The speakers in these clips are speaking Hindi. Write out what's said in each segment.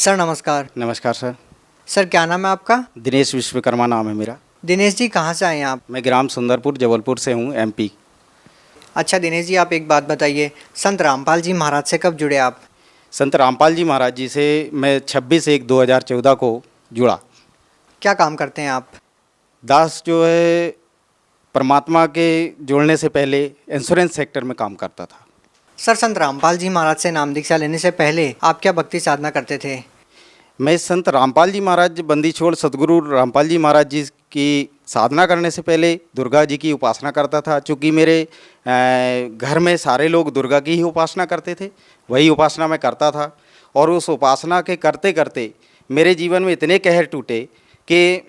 सर नमस्कार। नमस्कार सर। सर क्या नाम है आपका? दिनेश विश्वकर्मा नाम है मेरा। दिनेश जी कहाँ से आए हैं आप? मैं ग्राम सुंदरपुर जबलपुर से हूँ, एमपी। अच्छा दिनेश जी, आप एक बात बताइए, संत रामपाल जी महाराज से कब जुड़े आप? संत रामपाल जी महाराज जी से मैं 26/1/2014 को जुड़ा। क्या काम करते हैं आप? दास जो है परमात्मा के जुड़ने से पहले इंश्योरेंस सेक्टर में काम करता था। सर संत रामपाल जी महाराज से नाम दीक्षा लेने से पहले आप क्या भक्ति साधना करते थे? मैं संत रामपाल जी महाराज बंदी छोड़ सदगुरु रामपाल जी महाराज जी की साधना करने से पहले दुर्गा जी की उपासना करता था। चूँकि मेरे घर में सारे लोग दुर्गा की ही उपासना करते थे, वही उपासना मैं करता था। और उस उपासना के करते करते मेरे जीवन में इतने कहर टूटे कि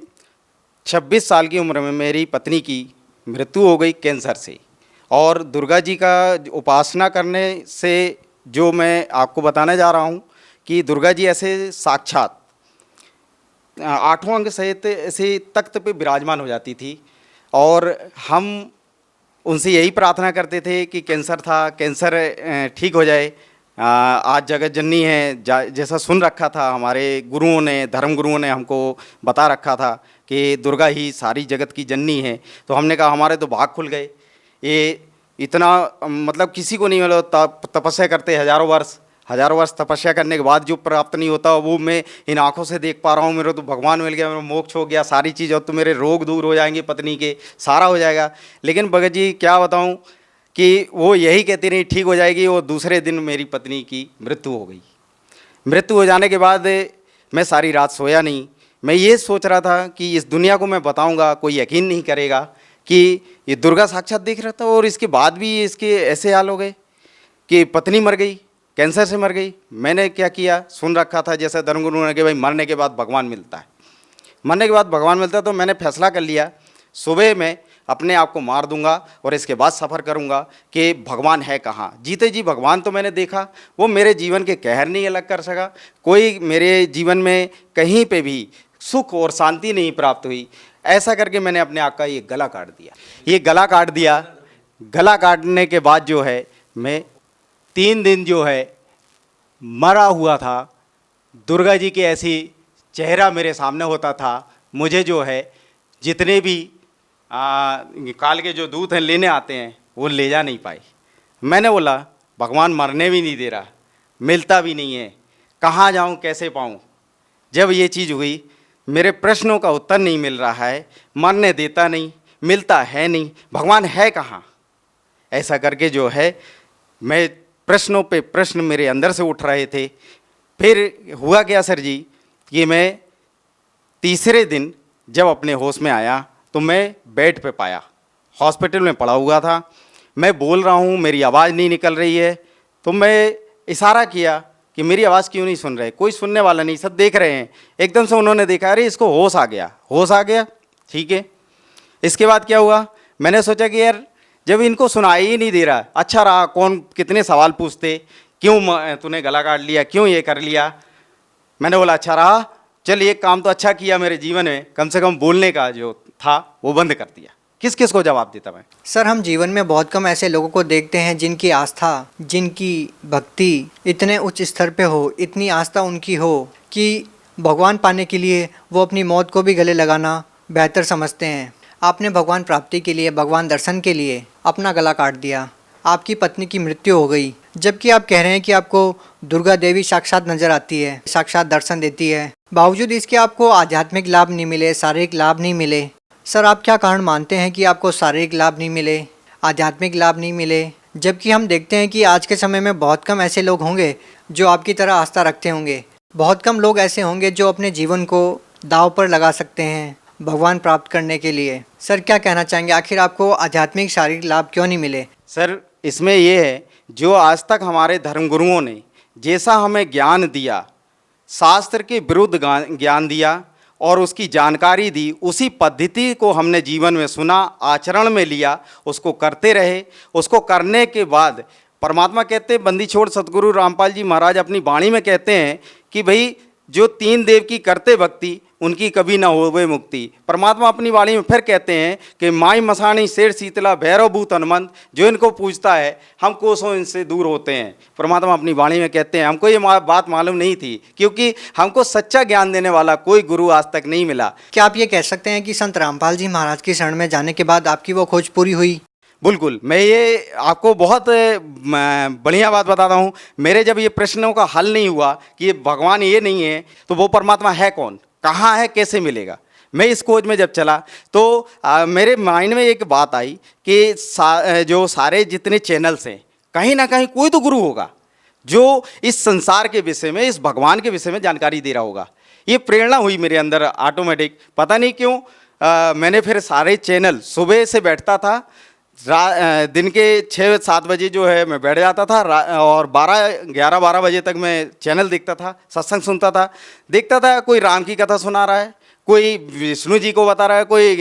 26 साल की उम्र में मेरी पत्नी की मृत्यु हो गई कैंसर से। और दुर्गा जी का उपासना करने से जो मैं आपको बताने जा रहा हूँ कि दुर्गा जी ऐसे साक्षात 8वां अंग सहित ऐसे तख्त पे विराजमान हो जाती थी। और हम उनसे यही प्रार्थना करते थे कि कैंसर था, कैंसर ठीक हो जाए। आज जगत जननी है, जैसा सुन रखा था हमारे गुरुओं ने, धर्म गुरुओं ने हमको बता रखा था कि दुर्गा ही सारी जगत की जननी है। तो हमने कहा हमारे तो भाग खुल गए। ये इतना मतलब किसी को नहीं मिला। तपस्या करते हजारों वर्ष तपस्या करने के बाद जो प्राप्त नहीं होता वो मैं इन आंखों से देख पा रहा हूँ। मेरे तो भगवान मिल गया, मेरा मोक्ष हो गया, सारी चीज़, और तो मेरे रोग दूर हो जाएंगे, पत्नी के सारा हो जाएगा। लेकिन भगत जी क्या बताऊँ कि वो यही कहती रही ठीक हो जाएगी। वो दूसरे दिन मेरी पत्नी की मृत्यु हो गई। मृत्यु हो जाने के बाद मैं सारी रात सोया नहीं। मैं ये सोच रहा था कि इस दुनिया को मैं बताऊँगा, कोई यकीन नहीं करेगा कि ये दुर्गा साक्षात देख रहा था। और इसके बाद भी इसके ऐसे हाल हो गए कि पत्नी मर गई, कैंसर से मर गई। मैंने क्या किया, सुन रखा था जैसे धर्मगुरु ने कि भाई मरने के बाद भगवान मिलता है, मरने के बाद भगवान मिलता है। तो मैंने फैसला कर लिया सुबह मैं अपने आप को मार दूंगा और इसके बाद सफ़र करूंगा कि भगवान है कहाँ। जीते जी भगवान तो मैंने देखा, वो मेरे जीवन के कहर नहीं अलग कर सका। कोई मेरे जीवन में कहीं पे भी सुख और शांति नहीं प्राप्त हुई। ऐसा करके मैंने अपने आप का ये गला काट दिया। ये गला काट दिया। गला काटने के बाद जो है मैं 3 दिन जो है मरा हुआ था। दुर्गा जी के ऐसी चेहरा मेरे सामने होता था। मुझे जो है जितने भी काल के जो दूत हैं लेने आते हैं वो ले जा नहीं पाए। मैंने बोला भगवान मरने भी नहीं दे रहा, मिलता भी नहीं है, कहाँ जाऊँ, कैसे पाऊँ। जब ये चीज़ हुई, मेरे प्रश्नों का उत्तर नहीं मिल रहा है, मरने देता नहीं, मिलता है नहीं, भगवान है कहाँ। ऐसा करके जो है मैं प्रश्नों पे प्रश्न मेरे अंदर से उठ रहे थे। फिर हुआ क्या सर जी कि मैं तीसरे दिन जब अपने होश में आया तो मैं बेड पे पाया, हॉस्पिटल में पड़ा हुआ था। मैं बोल रहा हूँ, मेरी आवाज़ नहीं निकल रही है। तो मैं इशारा किया कि मेरी आवाज़ क्यों नहीं सुन रहे, कोई सुनने वाला नहीं, सब देख रहे हैं। एकदम से उन्होंने देखा, अरे इसको होश आ गया, होश आ गया, ठीक है। इसके बाद क्या हुआ, मैंने सोचा कि यार जब इनको सुनाई ही नहीं दे रहा, अच्छा रहा, कौन कितने सवाल पूछते, क्यों तूने गला काट लिया, क्यों ये कर लिया। मैंने बोला अच्छा रहा, चल एक काम तो अच्छा किया मेरे जीवन में, कम से कम बोलने का जो था वो बंद कर दिया। किस किस को जवाब देता मैं। सर हम जीवन में बहुत कम ऐसे लोगों को देखते हैं जिनकी आस्था, जिनकी भक्ति इतने उच्च स्तर पे हो, इतनी आस्था उनकी हो कि भगवान पाने के लिए वो अपनी मौत को भी गले लगाना बेहतर समझते हैं। आपने भगवान प्राप्ति के लिए, भगवान दर्शन के लिए अपना गला काट दिया, आपकी पत्नी की मृत्यु हो गई, जबकि आप कह रहे हैं कि आपको दुर्गा देवी साक्षात नजर आती है, साक्षात दर्शन देती है। बावजूद इसके आपको आध्यात्मिक लाभ नहीं मिले, शारीरिक लाभ नहीं मिले। सर आप क्या कारण मानते हैं कि आपको शारीरिक लाभ नहीं मिले, आध्यात्मिक लाभ नहीं मिले, जबकि हम देखते हैं कि आज के समय में बहुत कम ऐसे लोग होंगे जो आपकी तरह आस्था रखते होंगे। बहुत कम लोग ऐसे होंगे जो अपने जीवन को दांव पर लगा सकते हैं भगवान प्राप्त करने के लिए। सर क्या कहना चाहेंगे, आखिर आपको आध्यात्मिक शारीरिक लाभ क्यों नहीं मिले? सर इसमें ये है, जो आज तक हमारे धर्मगुरुओं ने जैसा हमें ज्ञान दिया, शास्त्र के विरुद्ध ज्ञान दिया और उसकी जानकारी दी, उसी पद्धति को हमने जीवन में सुना, आचरण में लिया, उसको करते रहे। उसको करने के बाद परमात्मा कहते हैं, बंदी छोड़ सतगुरु रामपाल जी महाराज अपनी वाणी में कहते हैं कि भाई जो तीन देव की करते भक्ति उनकी कभी ना होवे मुक्ति। परमात्मा अपनी वाणी में फिर कहते हैं कि माई मसाणी शेर शीतला भैरव भूत हनुमंत, जो इनको पूजता है हम कोसों इनसे दूर होते हैं। परमात्मा अपनी वाणी में कहते हैं। हमको ये बात मालूम नहीं थी, क्योंकि हमको सच्चा ज्ञान देने वाला कोई गुरु आज तक नहीं मिला। क्या आप ये कह सकते हैं कि संत रामपाल जी महाराज की शरण में जाने के बाद आपकी वो खोज पूरी हुई? बिल्कुल, मैं ये आपको बहुत बढ़िया बात बताता हूँ। मेरे जब ये प्रश्नों का हल नहीं हुआ कि ये भगवान ये नहीं है तो वो परमात्मा है कौन, कहाँ है, कैसे मिलेगा, मैं इस खोज में जब चला तो मेरे माइंड में एक बात आई कि जो सारे जितने चैनल्स हैं, कहीं ना कहीं कोई तो गुरु होगा जो इस संसार के विषय में, इस भगवान के विषय में जानकारी दे रहा होगा। ये प्रेरणा हुई मेरे अंदर ऑटोमेटिक, पता नहीं क्यों। मैंने फिर सारे चैनल, सुबह से बैठता था, दिन के 6-7 बजे जो है मैं बैठ जाता था और 11-12 बजे तक मैं चैनल देखता था, सत्संग सुनता था, देखता था कोई राम की कथा सुना रहा है, कोई विष्णु जी को बता रहा है, कोई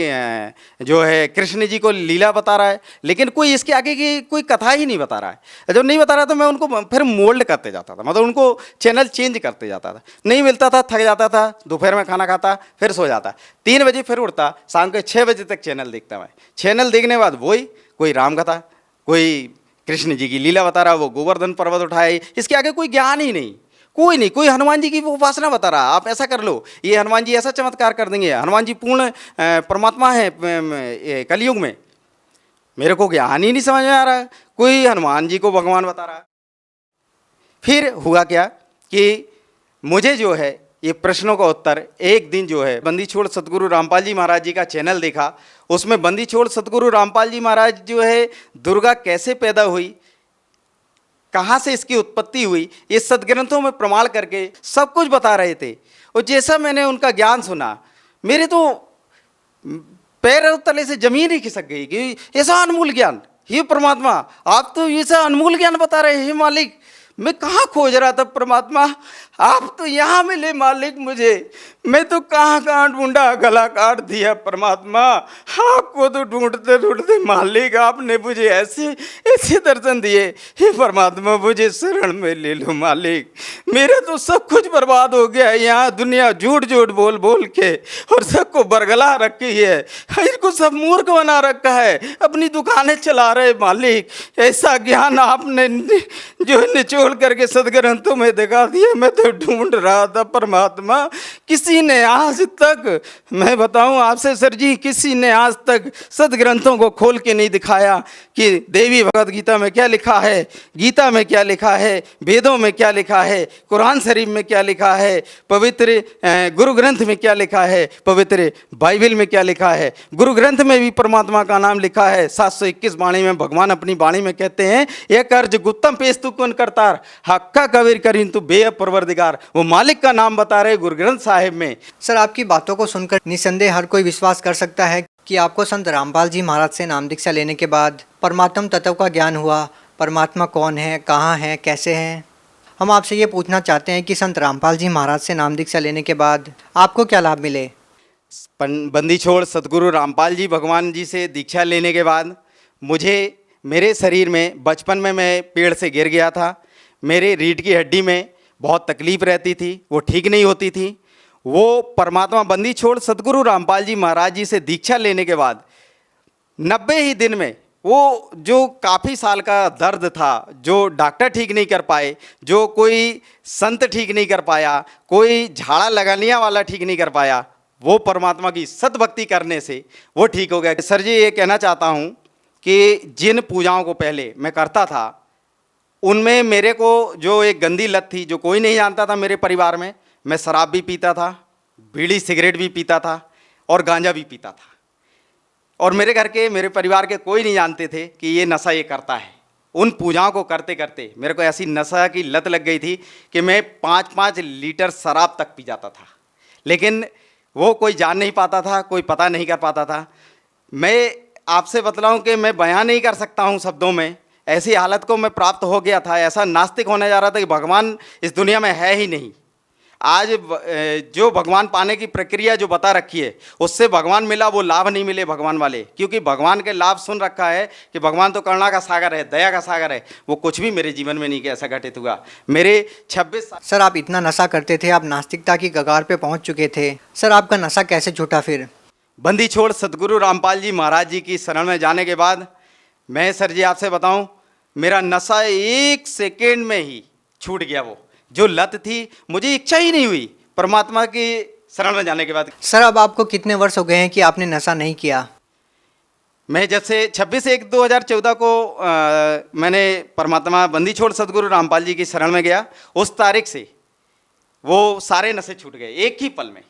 जो है कृष्ण जी को लीला बता रहा है, लेकिन कोई इसके आगे की कोई कथा ही नहीं बता रहा है। जब नहीं बता रहा तो मैं उनको फिर मोल्ड करते जाता था, मतलब उनको चैनल चेंज करते जाता था। नहीं मिलता था, थक जाता था, दोपहर में खाना खाता, फिर सो जाता, 3 बजे फिर उठता, शाम के 6 बजे तक चैनल देखता मैं। चैनल देखने के बाद वही कोई राम कथा, कोई कृष्ण जी की लीला बता रहा, वो गोवर्धन पर्वत उठाए, इसके आगे कोई ज्ञान ही नहीं, कोई नहीं। कोई हनुमान जी की उपासना बता रहा, आप ऐसा कर लो, ये हनुमान जी ऐसा चमत्कार कर देंगे, हनुमान जी पूर्ण परमात्मा है कलयुग में। मेरे को ज्ञान ही नहीं समझ में आ रहा, कोई हनुमान जी को भगवान बता रहा। फिर हुआ क्या कि मुझे जो है ये प्रश्नों का उत्तर एक दिन जो है बंदी छोड़ सतगुरु रामपाल जी महाराज जी का चैनल देखा। उसमें बंदी छोड़ सतगुरु रामपाल जी महाराज जो है दुर्गा कैसे पैदा हुई, कहाँ से इसकी उत्पत्ति हुई, ये सदग्रंथों में प्रमाण करके सब कुछ बता रहे थे। और जैसा मैंने उनका ज्ञान सुना, मेरे तो पैर तले से जमीन ही खिसक गई कि ऐसा अनमोल ज्ञान, हे परमात्मा आप तो ऐसा अनमोल ज्ञान बता रहे हैं मालिक। मैं कहाँ खोज रहा था परमात्मा, आप तो यहाँ मिले मालिक मुझे, मैं तो कहाँ कहाँ ढूंढा, गला काट दिया परमात्मा। आपको तो ढूंढते ढूंढते मालिक आपने मुझे ऐसे ऐसे दर्शन दिए, हे परमात्मा मुझे शरण में ले लो मालिक। मेरा तो सब कुछ बर्बाद हो गया है, यहाँ दुनिया झूठ झूठ बोल बोल के और सबको बरगला रखी है, इनको सब मूर्ख बना रखा है, अपनी दुकानें चला रहे मालिक। ऐसा ज्ञान आपने जो निचोड़ करके सदग्रंथों में दिखा दिया, मैं तो ढूंढ रहा था परमात्मा। किसी ने आज तक, मैं बताऊं आपसे सर जी, किसी ने आज तक सदग्रंथों को खोल के नहीं दिखाया कि देवी भगवत गीता में क्या लिखा है, गीता में क्या लिखा है, वेदों में क्या लिखा है, कुरान शरीफ में क्या लिखा है, पवित्र गुरु ग्रंथ में क्या लिखा है, पवित्र बाइबल में क्या लिखा है। गुरु ग्रंथ में भी परमात्मा का नाम लिखा है। 721 वाणी में भगवान अपनी वाणी में कहते हैं, एक अर्ज गुत्तम पेश तू कौन करतार, हक्का कबीर करीन तू बेअब परवरदिगार। वो मालिक का नाम बता रहे गुरु ग्रंथ साहिब में। सर आपकी बातों को सुनकर निसंदेह हर कोई विश्वास कर सकता है कि आपको संत रामपाल जी महाराज से नाम दीक्षा लेने के बाद परमात्म तत्व का ज्ञान हुआ। परमात्मा कौन है, कहाँ है, कैसे हैं। हम आपसे ये पूछना चाहते हैं कि संत रामपाल जी महाराज से नाम दीक्षा लेने के बाद आपको क्या लाभ मिले? बंदी छोड़ सतगुरु रामपाल जी भगवान जी से दीक्षा लेने के बाद मुझे, मेरे शरीर में बचपन में मैं पेड़ से गिर गया था, मेरे रीढ़ की हड्डी में बहुत तकलीफ़ रहती थी, वो ठीक नहीं होती थी। वो परमात्मा बंदी छोड़ सतगुरु रामपाल जी महाराज जी से दीक्षा लेने के बाद 90 ही दिन में वो जो काफ़ी साल का दर्द था, जो डॉक्टर ठीक नहीं कर पाए, जो कोई संत ठीक नहीं कर पाया, कोई झाड़ा लगानिया वाला ठीक नहीं कर पाया, वो परमात्मा की सतभक्ति करने से वो ठीक हो गया। सर जी ये कहना चाहता हूँ कि जिन पूजाओं को पहले मैं करता था उनमें मेरे को जो एक गंदी लत थी, जो कोई नहीं जानता था मेरे परिवार में, मैं शराब भी पीता था, बीड़ी सिगरेट भी पीता था और गांजा भी पीता था। और मेरे घर के, मेरे परिवार के कोई नहीं जानते थे कि ये नशा ये करता है। उन पूजाओं को करते करते मेरे को ऐसी नशा की लत लग गई थी कि मैं 5-5 लीटर शराब तक पी जाता था, लेकिन वो कोई जान नहीं पाता था, कोई पता नहीं कर पाता था। मैं आपसे बतलाऊं कि मैं बयान नहीं कर सकता हूं शब्दों में, ऐसी हालत को मैं प्राप्त हो गया था। ऐसा नास्तिक होने जा रहा था कि भगवान इस दुनिया में है ही नहीं। आज जो भगवान पाने की प्रक्रिया जो बता रखी है, उससे भगवान मिला वो लाभ नहीं मिले भगवान वाले, क्योंकि भगवान के लाभ सुन रखा है कि भगवान तो करुणा का सागर है, दया का सागर है। वो कुछ भी मेरे जीवन में नहीं कि ऐसा घटित हुआ। मेरे 26 साल। सर आप इतना नशा करते थे, आप नास्तिकता की कगार पे पहुंच चुके थे, सर आपका नशा कैसे छूटा फिर? बंदी छोड़ सदगुरु रामपाल जी महाराज जी की शरण में जाने के बाद मैं सर जी आपसे बताऊं, मेरा नशा 1 सेकेंड में ही छूट गया। वो जो लत थी, मुझे इच्छा ही नहीं हुई परमात्मा की शरण में जाने के बाद। सर अब आपको कितने वर्ष हो गए हैं कि आपने नशा नहीं किया? मैं जब से 26/1/2014 को मैंने परमात्मा बंदी छोड़ सदगुरु रामपाल जी की शरण में गया, उस तारीख से वो सारे नशे छूट गए एक ही पल में।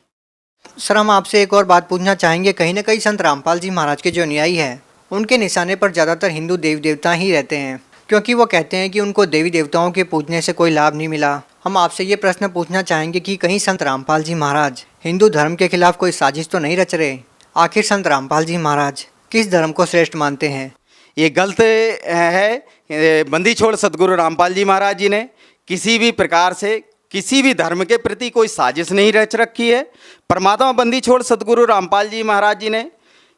सर हम आपसे एक और बात पूछना चाहेंगे, कहीं ना कहीं संत रामपाल जी महाराज के जो अनुयायी हैं उनके निशाने पर ज़्यादातर हिंदू देवी देवता ही रहते हैं, क्योंकि वो कहते हैं कि उनको देवी देवताओं के पूजने से कोई लाभ नहीं मिला। हम आपसे ये प्रश्न पूछना चाहेंगे कि कहीं संत रामपाल जी महाराज हिंदू धर्म के खिलाफ कोई साजिश तो नहीं रच रहे? आखिर संत रामपाल जी महाराज किस धर्म को श्रेष्ठ मानते हैं? ये गलत है। बंदी छोड़ सदगुरु रामपाल जी महाराज जी ने किसी भी प्रकार से किसी भी धर्म के प्रति कोई साजिश नहीं रच रखी है। परमात्मा बंदी छोड़ सदगुरु रामपाल जी महाराज जी ने,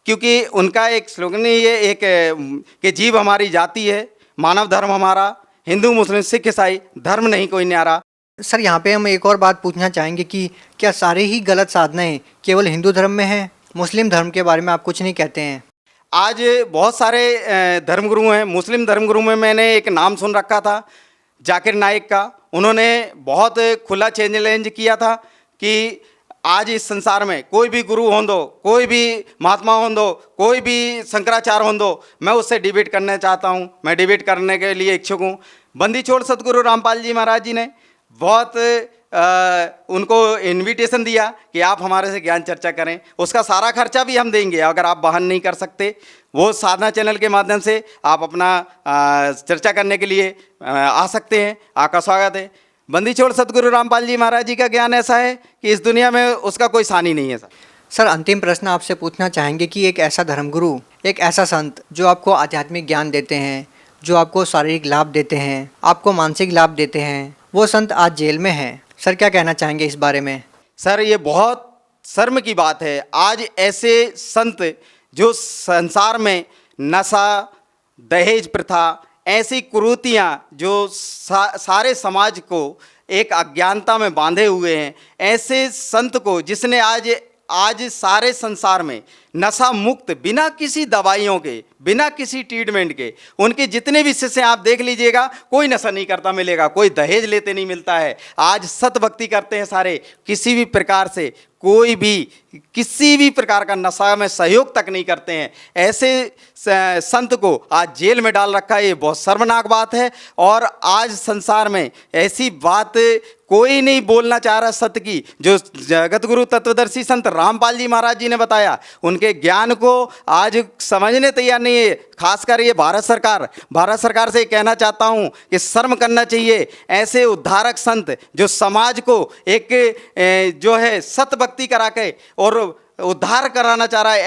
क्योंकि उनका एक स्लोगन ये एक कि जीव हमारी जाति है, मानव धर्म हमारा, हिंदू मुस्लिम सिख ईसाई धर्म नहीं कोई न्यारा। सर यहाँ पे हम एक और बात पूछना चाहेंगे कि क्या सारे ही गलत साधनाएं केवल हिंदू धर्म में हैं? मुस्लिम धर्म के बारे में आप कुछ नहीं कहते हैं? आज बहुत सारे धर्मगुरु हैं। मुस्लिम धर्मगुरु में मैंने एक नाम सुन रखा था जाकिर नाइक का। उन्होंने बहुत खुला चैलेंज किया था कि आज इस संसार में कोई भी गुरु हों दो, कोई भी महात्मा हों दो, कोई भी शंकराचार्य हों दो, मैं उससे डिबेट करना चाहता हूं, मैं डिबेट करने के लिए इच्छुक हूं। बंदी छोड़ सदगुरु रामपाल जी महाराज जी ने बहुत उनको इनविटेशन दिया कि आप हमारे से ज्ञान चर्चा करें, उसका सारा खर्चा भी हम देंगे। अगर आप वहन नहीं कर सकते, वो साधना चैनल के माध्यम से आप अपना चर्चा करने के लिए आ सकते हैं। आपका स्वागत है। बंदी छोड़ सदगुरु रामपाल जी महाराज जी का ज्ञान ऐसा है कि इस दुनिया में उसका कोई सानी नहीं है। सर अंतिम प्रश्न आपसे पूछना चाहेंगे कि एक ऐसा धर्मगुरु, एक ऐसा संत जो आपको आध्यात्मिक ज्ञान देते हैं, जो आपको शारीरिक लाभ देते हैं, आपको मानसिक लाभ देते हैं, वो संत आज जेल में हैं। सर क्या कहना चाहेंगे इस बारे में? सर ये बहुत शर्म की बात है। आज ऐसे संत जो संसार में नशा, दहेज प्रथा, ऐसी कुरीतियाँ जो सारे समाज को एक अज्ञानता में बांधे हुए हैं, ऐसे संत को जिसने आज सारे संसार में नशा मुक्त, बिना किसी दवाइयों के, बिना किसी ट्रीटमेंट के, उनके जितने भी शिष्य आप देख लीजिएगा, कोई नशा नहीं करता मिलेगा, कोई दहेज लेते नहीं मिलता है। आज सत भक्ति करते हैं सारे, किसी भी प्रकार से कोई भी किसी भी प्रकार का नशा में सहयोग तक नहीं करते हैं। ऐसे संत को आज जेल में डाल रखा है, ये बहुत शर्मनाक बात है। और आज संसार में ऐसी बात कोई नहीं बोलना चाह रहा सत्य की, जो जगत गुरु तत्वदर्शी संत रामपाल जी महाराज जी ने बताया, उनके ज्ञान को आज समझने तैयार नहीं है। खासकर ये भारत सरकार से कहना चाहता हूँ कि शर्म करना चाहिए। ऐसे उद्धारक संत जो समाज को एक जो है सत भक्ति करा के और उद्धार कराना चाह रहा है,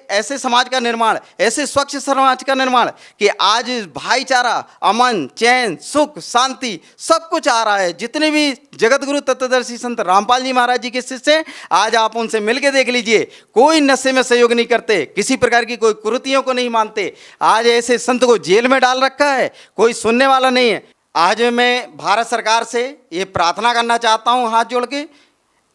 ऐसे समाज का निर्माण, ऐसे स्वच्छ समाज का निर्माण कि आज भाईचारा, अमन, चैन, सुख, शांति सब कुछ आ रहा है। जितने भी जगत गुरु तत्वदर्शी संत रामपाल जी महाराज जी के शिष्य, आज आप उनसे मिलकर देख लीजिए, कोई नशे में सहयोग नहीं करते, किसी प्रकार की कोई कुरीतियों को नहीं मानते। आज ऐसे संत को जेल में डाल रखा है, कोई सुनने वाला नहीं है। आज मैं भारत सरकार से ये प्रार्थना करना चाहता हूँ हाथ जोड़ के,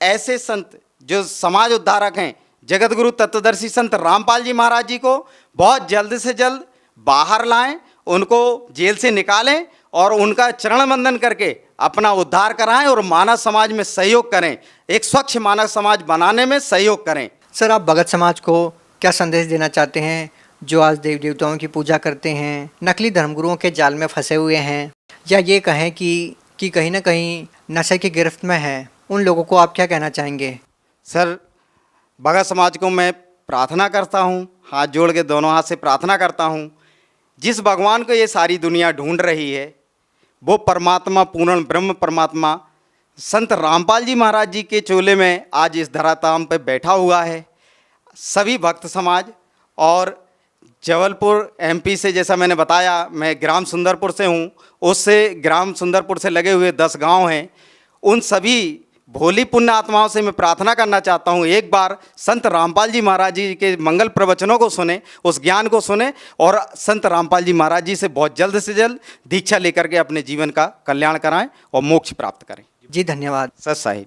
ऐसे संत जो समाज उद्धारक हैं, जगत गुरु तत्वदर्शी संत रामपाल जी महाराज जी को बहुत जल्द से जल्द बाहर लाएं, उनको जेल से निकालें और उनका चरण वंदन करके अपना उद्धार कराएं और मानव समाज में सहयोग करें, एक स्वच्छ मानव समाज बनाने में सहयोग करें। सर आप भगत समाज को क्या संदेश देना चाहते हैं जो आज देवी देवताओं की पूजा करते हैं, नकली धर्मगुरुओं के जाल में फंसे हुए हैं, या ये कहें कि कहीं ना कहीं नशे की गिरफ्त में हैं, उन लोगों को आप क्या कहना चाहेंगे? सर भगत समाज को मैं प्रार्थना करता हूँ, हाथ जोड़ के दोनों हाथ से प्रार्थना करता हूँ, जिस भगवान को ये सारी दुनिया ढूंढ रही है, वो परमात्मा, पूर्ण ब्रह्म परमात्मा संत रामपाल जी महाराज जी के चोले में आज इस धराधाम पे बैठा हुआ है। सभी भक्त समाज और जबलपुर एमपी से, जैसा मैंने बताया, मैं ग्राम सुंदरपुर से हूँ, उससे ग्राम सुंदरपुर से लगे हुए 10 गांव हैं, उन सभी भोली पुण्य आत्माओं से मैं प्रार्थना करना चाहता हूँ, एक बार संत रामपाल जी महाराज जी के मंगल प्रवचनों को सुने, उस ज्ञान को सुने और संत रामपाल जी महाराज जी से बहुत जल्द से जल्द दीक्षा लेकर के अपने जीवन का कल्याण कराएं और मोक्ष प्राप्त करें। जी धन्यवाद। सत साहिब।